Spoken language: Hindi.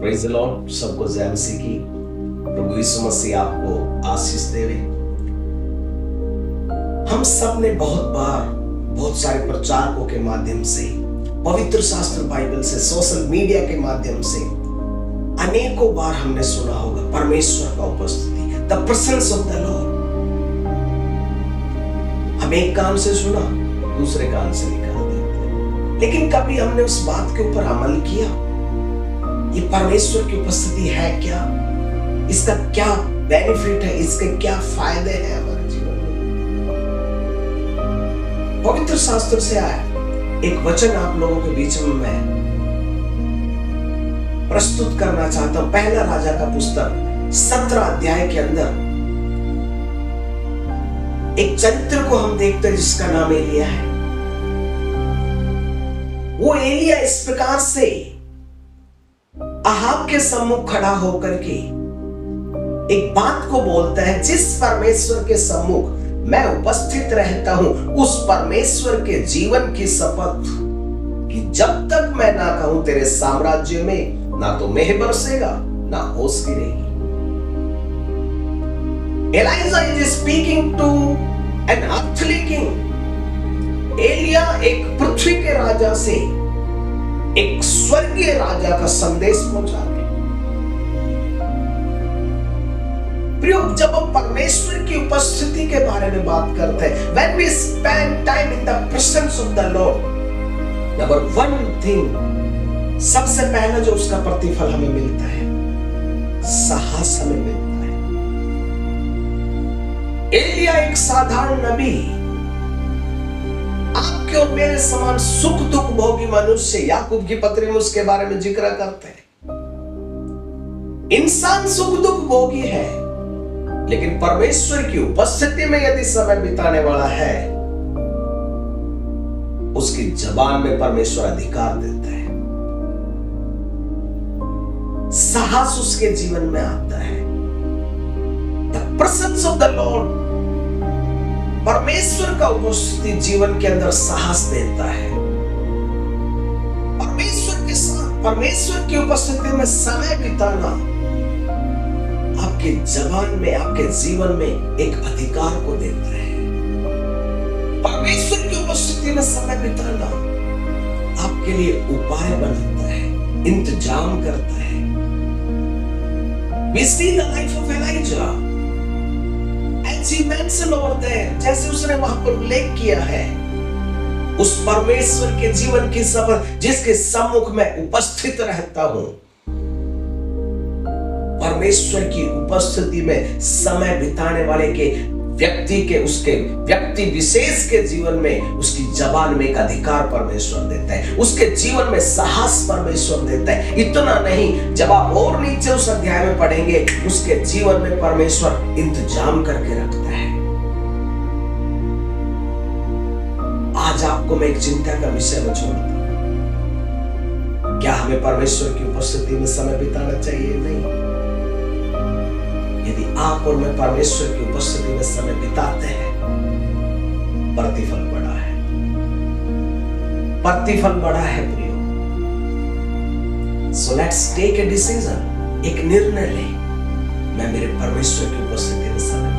Praise the Lord. सबको जय मसीह की। प्रभु यीशु मसीह आपको आशीष देवे। हम सब ने बहुत बार बहुत सारे प्रचारकों के माध्यम से, पवित्र शास्त्र बाइबल से, सोशल मीडिया के माध्यम से अनेकों बार हमने सुना होगा परमेश्वर का उपस्थिति, the presence of the Lord. हम एक कान से सुना, दूसरे कान से निकाल देते, लेकिन कभी हमने उस बात के ऊपर अमल किया? ये परमेश्वर की उपस्थिति है क्या? इसका क्या बेनिफिट है? इसके क्या फायदे हैं हमारे जीवन में? पवित्र शास्त्र से आया एक वचन आप लोगों के बीच में मैं प्रस्तुत करना चाहता हूं। पहला राजा का पुस्तक 17 अध्याय के अंदर एक चरित्र को हम देखते हैं जिसका नाम एलिया है। वो एलिया इस प्रकार से अहाब के सम्मुख खड़ा होकर के एक बात को बोलता है, जिस परमेश्वर के सम्मुख मैं उपस्थित रहता हूं उस परमेश्वर के जीवन की शपथ कि जब तक मैं ना कहूं तेरे साम्राज्य में ना तो मेह बरसेगा ना ओस गिरेगी। Elijah is speaking to an earthly king. एलिया एक पृथ्वी के राजा से एक स्वर्गीय राजा का संदेश पहुंचा रहे। प्रियो, जब हम परमेश्वर की उपस्थिति के बारे में बात करते हैं, when we spend time in the presence of the Lord, number one thing, सबसे पहला जो उसका प्रतिफल हमें मिलता है, साहस हमें मिलता है। एलिया एक साधारण नबी, आपके और मेरे समान सुख दुख भोगी मनुष्य, याकूब की पत्री में उसके बारे में जिक्र करते हैं। इंसान सुख दुख भोगी है, लेकिन परमेश्वर की उपस्थिति में यदि समय बिताने वाला है, उसकी जबान में परमेश्वर अधिकार देता है, साहस उसके जीवन में आता है। The presence of the Lord, परमेश्वर का उपस्थिति जीवन के अंदर साहस देता है। परमेश्वर के साथ, परमेश्वर की उपस्थिति में समय बिताना आपके जबान में, आपके जीवन में एक अधिकार को देता है। परमेश्वर की उपस्थिति में समय बिताना आपके लिए उपाय बनाता है, इंतजाम करता है। We see the life of Elijah. As he mentioned over there, जैसे उसने वहां पर उल्लेख किया है, उस परमेश्वर के जीवन की शपथ जिसके सम्मुख में उपस्थित रहता हूं, परमेश्वर की उपस्थिति में समय बिताने वाले के व्यक्ति के, उसके व्यक्ति विशेष के जीवन में उसकी जबान में एक अधिकार परमेश्वर देता है, उसके जीवन में साहस परमेश्वर देता है। इतना नहीं, जब आप और नीचे उस अध्याय में पढ़ेंगे, उसके जीवन में परमेश्वर इंतजाम करके रखता है। आज आपको मैं एक चिंता का विषय में छोड़ता हूं, क्या हमें परमेश्वर की उपस्थिति में समय बिताना चाहिए? नहीं। यदि आप और मैं परमेश्वर की उपस्थिति में समय बिताते हैं, प्रतिफल बड़ा है, प्रतिफल बड़ा है प्रियो। So let's take a decision, एक निर्णय ले, मैं मेरे परमेश्वर की उपस्थिति में समय